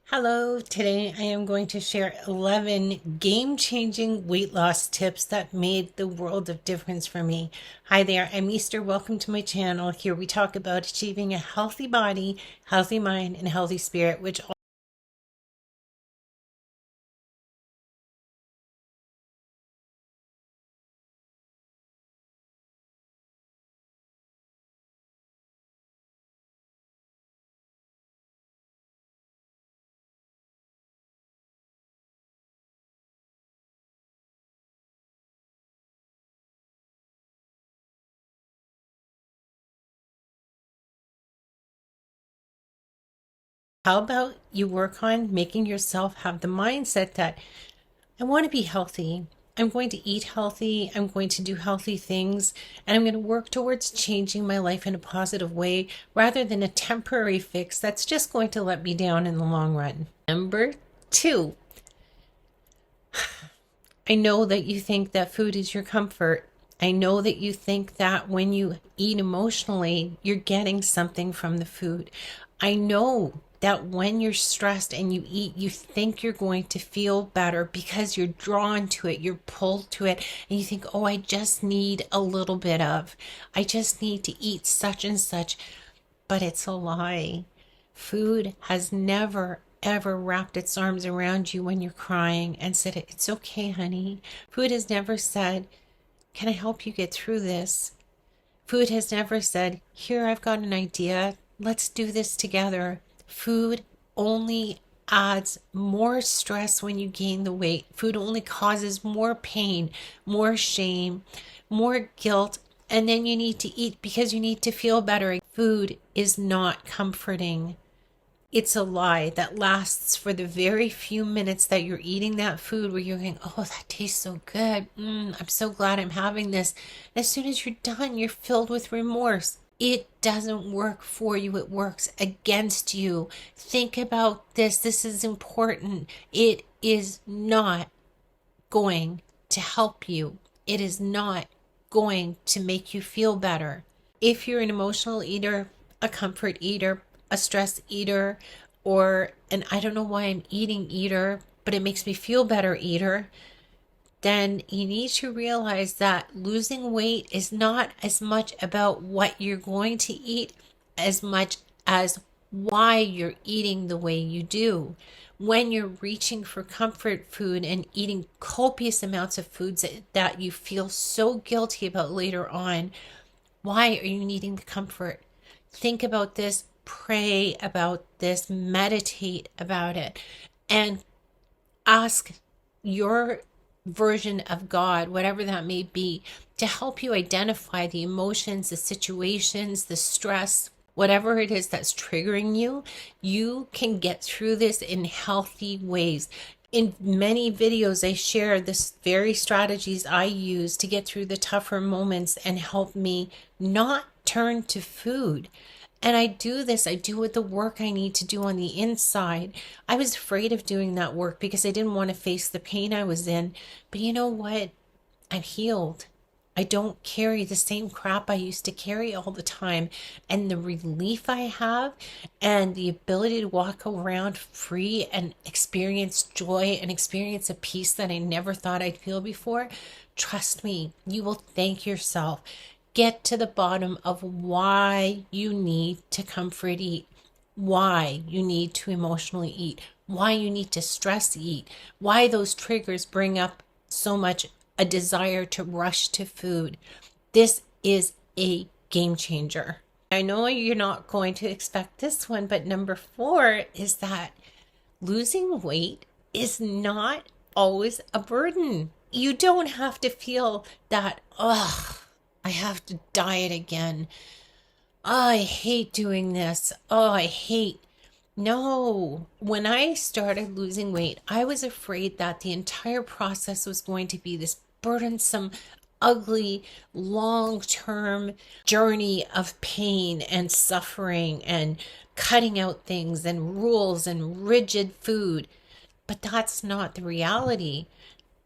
Hello, today I am going to share 11 game-changing weight loss tips that made the world of difference for me. Hi there, I'm Easter. Welcome to my channel. Here we talk about achieving a healthy body, healthy mind, and healthy spirit, which how about you work on making yourself have the mindset that I want to be healthy. I'm going to eat healthy. I'm going to do healthy things. And I'm going to work towards changing my life in a positive way rather than a temporary fix that's just going to let me down in the long run. Number two, I know that you think that food is your comfort. I know that you think that when you eat emotionally, you're getting something from the food. I know that when you're stressed and you eat, you think you're going to feel better because you're drawn to it, you're pulled to it, and you think, oh, I just need a little bit of, I just need to eat such and such. But it's a lie. Food has never, ever wrapped its arms around you when you're crying and said, it's okay, honey. Food has never said, can I help you get through this? Food has never said, here, I've got an idea. Let's do this together. Food only adds more stress when you gain the weight. Food only causes more pain, more shame, more guilt. And then you need to eat because you need to feel better. Food is not comforting. It's a lie that lasts for the very few minutes that you're eating that food where you're going, oh, that tastes so good. I'm so glad I'm having this. As soon as you're done, you're filled with remorse. It doesn't work for you. It works against you. Think about this. This is important. It is not going to help you. It is not going to make you feel better. If you're an emotional eater, a comfort eater, a stress eater, or an I don't know why I'm eating eater, but it makes me feel better eater, then you need to realize that losing weight is not as much about what you're going to eat as much as why you're eating the way you do. When you're reaching for comfort food and eating copious amounts of foods that you feel so guilty about later on, why are you needing the comfort? Think about this, pray about this, meditate about it, and ask your version of God, whatever that may be, to help you identify the emotions, the situations, the stress, whatever it is that's triggering you. You can get through this in healthy ways. In many videos, I share this very strategies I use to get through the tougher moments and help me not turn to food. And I do this, I do with the work I need to do on the inside. I was afraid of doing that work because I didn't want to face the pain I was in. But you know what? I'm healed. I don't carry the same crap I used to carry all the time. And the relief I have and the ability to walk around free and experience joy and experience a peace that I never thought I'd feel before, trust me, you will thank yourself. Get to the bottom of why you need to comfort eat, why you need to emotionally eat, why you need to stress eat, why those triggers bring up so much a desire to rush to food. This is a game changer. I know you're not going to expect this one, but number 4 is that losing weight is not always a burden. You don't have to feel that, ugh, I have to diet again. Oh, I hate doing this. Oh, I hate. No, when I started losing weight, I was afraid that the entire process was going to be this burdensome, ugly, long-term journey of pain and suffering and cutting out things and rules and rigid food. But that's not the reality.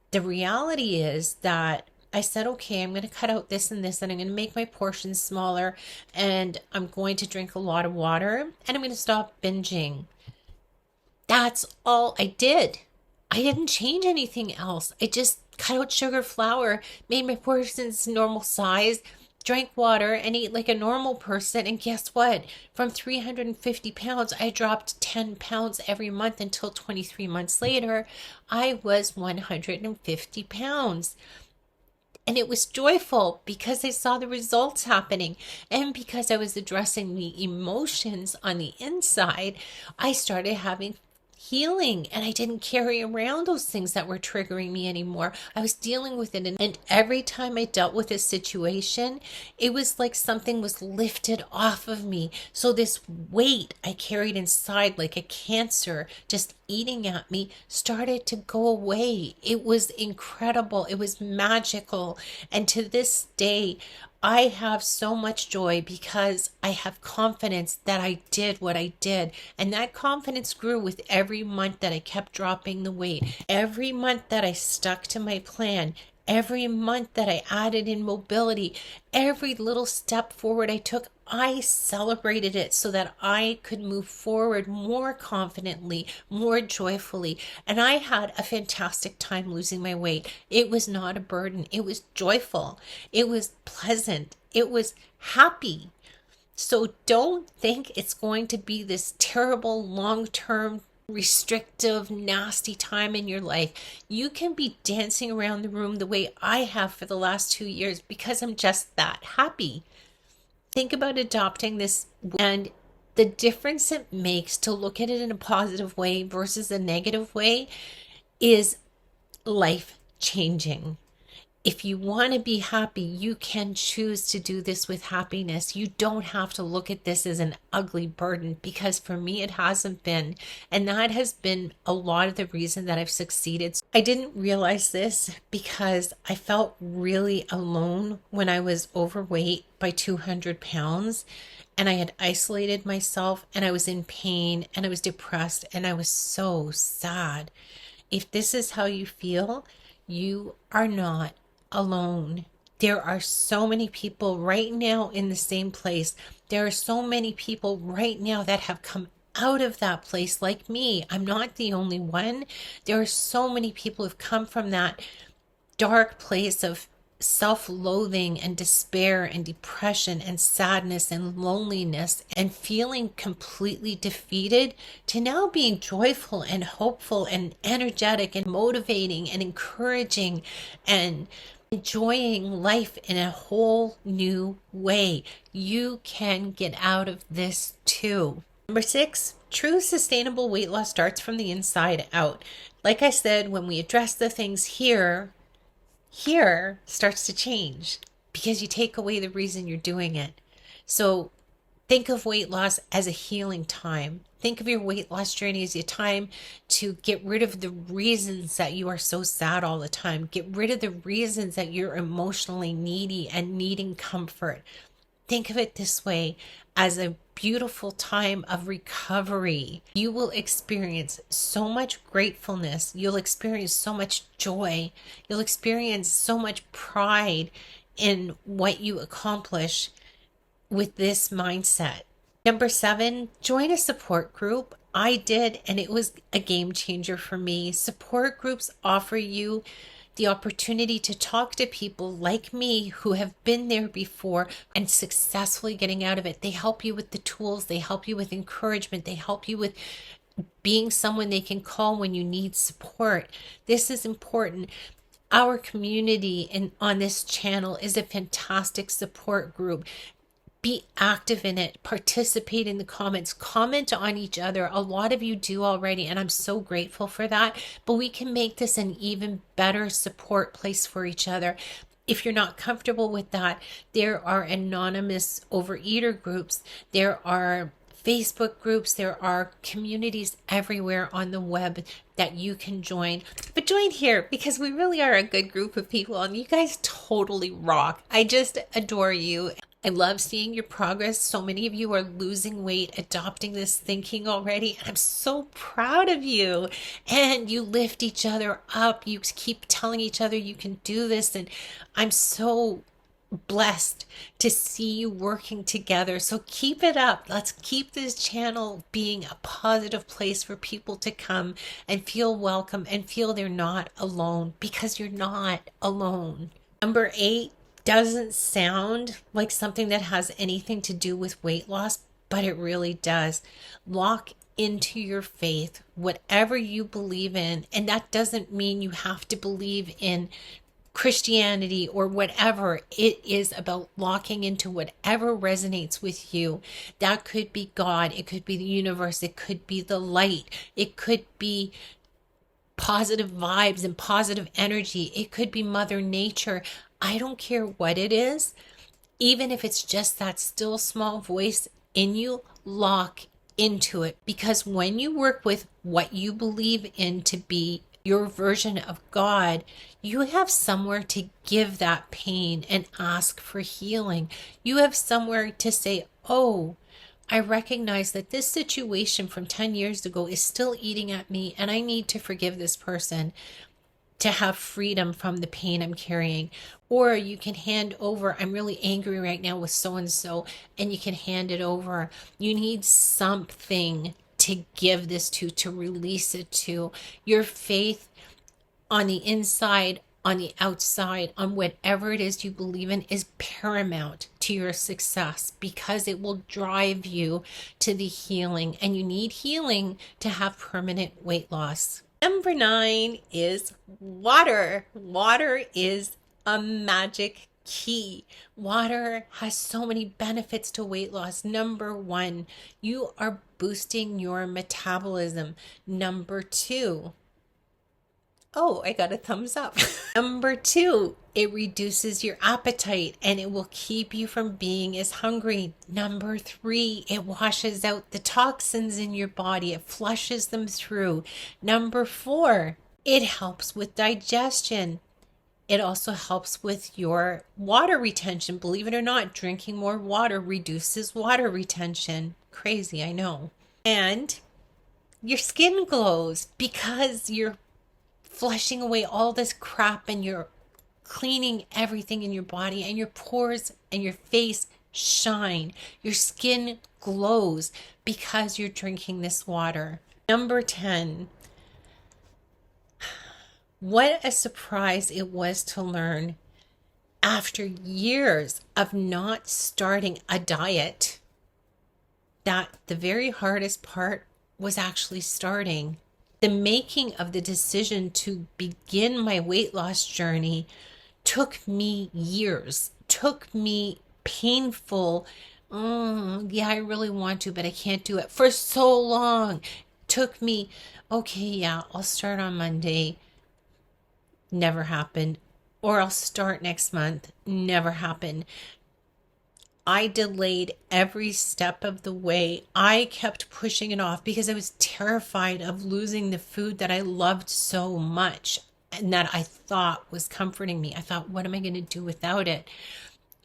The reality is that I said, okay, I'm going to cut out this and this, and I'm going to make my portions smaller, and I'm going to drink a lot of water, and I'm going to stop binging. That's all I did. I didn't change anything else. I just cut out sugar, flour, made my portions normal size, drank water, and ate like a normal person. And guess what? From 350 pounds, I dropped 10 pounds every month until 23 months later, I was 150 pounds. And it was joyful because I saw the results happening. And because I was addressing the emotions on the inside, I started having healing, and I didn't carry around those things that were triggering me anymore. I was dealing with it. And every time I dealt with a situation, it was like something was lifted off of me. So this weight I carried inside like a cancer just eating at me started to go away. It was incredible. It was magical. And to this day, I have so much joy because I have confidence that I did what I did. And that confidence grew with every month that I kept dropping the weight. Every month that I stuck to my plan. Every month that I added in mobility. Every little step forward I took, I celebrated it so that I could move forward more confidently, more joyfully. And I had a fantastic time losing my weight. It was not a burden. It was joyful. It was pleasant. It was happy. So don't think it's going to be this terrible long-term restrictive, nasty time in your life. You can be dancing around the room the way I have for the last 2 years because I'm just that happy. Think about adopting this and the difference it makes to look at it in a positive way versus a negative way is life changing. If you want to be happy, you can choose to do this with happiness. You don't have to look at this as an ugly burden, because for me, it hasn't been. And that has been a lot of the reason that I've succeeded. I didn't realize this because I felt really alone when I was overweight by 200 pounds. And I had isolated myself, and I was in pain, and I was depressed, and I was so sad. If this is how you feel, you are not alone. There are so many people right now in the same place. There are so many people right now that have come out of that place like me. I'm not the only one. There are so many people who've come from that dark place of self-loathing and despair and depression and sadness and loneliness and feeling completely defeated to now being joyful and hopeful and energetic and motivating and encouraging and enjoying life in a whole new way. You can get out of this too. Number 6, true sustainable weight loss starts from the inside out. Like I said, when we address the things here starts to change because you take away the reason you're doing it. So think of weight loss as a healing time. Think of your weight loss journey as a time to get rid of the reasons that you are so sad all the time. Get rid of the reasons that you're emotionally needy and needing comfort. Think of it this way, as a beautiful time of recovery. You will experience so much gratefulness. You'll experience so much joy. You'll experience so much pride in what you accomplish with this mindset. Number 7, join a support group. I did, and it was a game changer for me. Support groups offer you the opportunity to talk to people like me who have been there before and successfully getting out of it. They help you with the tools. They help you with encouragement. They help you with being someone they can call when you need support. This is important. Our community on this channel is a fantastic support group. Be active in it. Participate in the comments. Comment on each other. A lot of you do already, and I'm so grateful for that. But we can make this an even better support place for each other. If you're not comfortable with that, there are anonymous overeater groups. There are Facebook groups. There are communities everywhere on the web that you can join. But join here because we really are a good group of people, and you guys totally rock. I just adore you. I love seeing your progress. So many of you are losing weight, adopting this thinking already. And I'm so proud of you. And you lift each other up. You keep telling each other you can do this. And I'm so blessed to see you working together. So keep it up. Let's keep this channel being a positive place for people to come and feel welcome and feel they're not alone, because you're not alone. Number 8 doesn't sound like something that has anything to do with weight loss, but it really does. Lock into your faith, whatever you believe in. And that doesn't mean you have to believe in Christianity or whatever. It is about locking into whatever resonates with you. That could be God, it could be the universe, it could be the light, it could be positive vibes and positive energy, it could be Mother Nature. I don't care what it is, even if it's just that still small voice in you, lock into it. Because when you work with what you believe in to be your version of God, you have somewhere to give that pain and ask for healing. You have somewhere to say, oh, I recognize that this situation from 10 years ago is still eating at me, and I need to forgive this person to have freedom from the pain I'm carrying. Or you can hand over, I'm really angry right now with so and so, and you can hand it over. You need something to give this to release it to. Your faith on the inside, on the outside, on whatever it is you believe in is paramount to your success, because it will drive you to the healing, and you need healing to have permanent weight loss. Number 9 is water. Water is a magic key. Water has so many benefits to weight loss. Number 1, you are boosting your metabolism. Number 2, oh, I got a thumbs up. Number 2, it reduces your appetite and it will keep you from being as hungry. Number 3, it washes out the toxins in your body. It flushes them through. Number 4, it helps with digestion. It also helps with your water retention. Believe it or not, drinking more water reduces water retention. Crazy, I know. And your skin glows because you're flushing away all this crap and you're cleaning everything in your body, and your pores and your face shine. Your skin glows because you're drinking this water. Number 10, what a surprise it was to learn after years of not starting a diet that the very hardest part was actually starting. The making of the decision to begin my weight loss journey took me years, took me painful, yeah, I really want to, but I can't do it, for so long. Took me, okay, yeah, I'll start on Monday. Never happened. Or I'll start next month. Never happened. I delayed every step of the way. I kept pushing it off because I was terrified of losing the food that I loved so much and that I thought was comforting me. I thought, what am I going to do without it?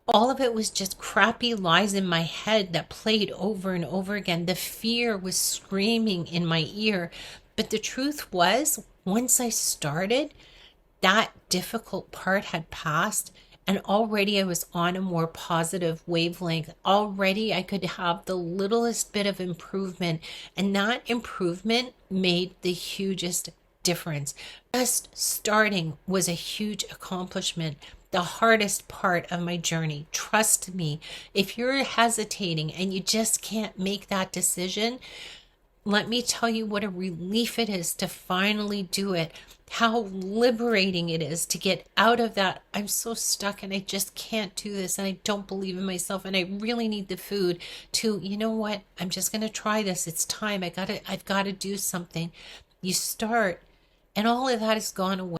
All of it was just crappy lies in my head that played over and over again. The fear was screaming in my ear. But the truth was, once I started, that difficult part had passed, and already I was on a more positive wavelength. Already I could have the littlest bit of improvement, and that improvement made the hugest difference. Just starting was a huge accomplishment. The hardest part of my journey. Trust me, if you're hesitating and you just can't make that decision, let me tell you what a relief it is to finally do it. How liberating it is to get out of that, I'm so stuck and I just can't do this and I don't believe in myself and I really need the food, to, you know what, I'm just going to try this. It's time. I've got to do something. You start and all of that is gone away.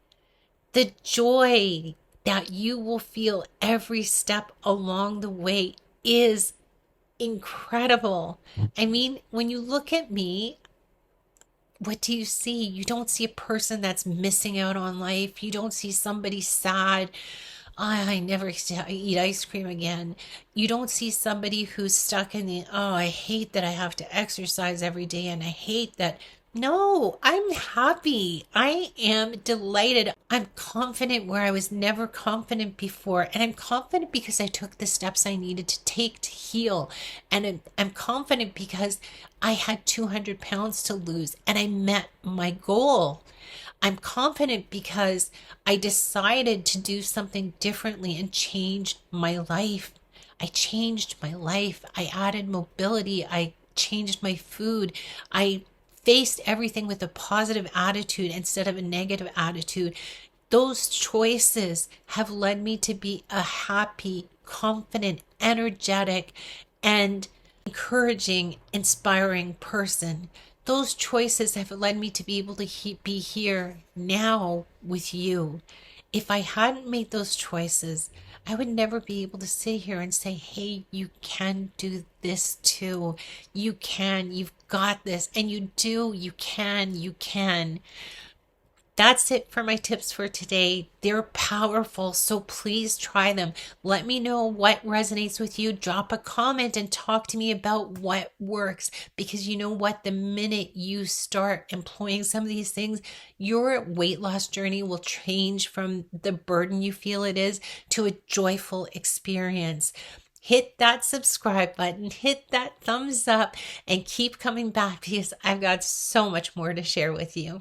The joy that you will feel every step along the way is incredible. I mean, when you look at me, what do you see? You don't see a person that's missing out on life. You don't see somebody sad. I never eat ice cream again. You don't see somebody who's stuck in the, oh, I hate that I have to exercise every day and I hate that. No, I'm happy. I am delighted. I'm confident where I was never confident before. And I'm confident because I took the steps I needed to take to heal. And I'm confident because I had 200 pounds to lose and I met my goal. I'm confident because I decided to do something differently and change my life. I changed my life. I added mobility. I changed my food. I faced everything with a positive attitude instead of a negative attitude. Those choices have led me to be a happy, confident, energetic, and encouraging, inspiring person. Those choices have led me to be able to be here now with you. If I hadn't made those choices, I would never be able to sit here and say, hey, you can do this too. You can, you've got this. And you do, you can, you can. That's it for my tips for today. They're powerful, so please try them. Let me know what resonates with you. Drop a comment and talk to me about what works. Because you know what? The minute you start employing some of these things, your weight loss journey will change from the burden you feel it is to a joyful experience. Hit that subscribe button, hit that thumbs up, and keep coming back because I've got so much more to share with you.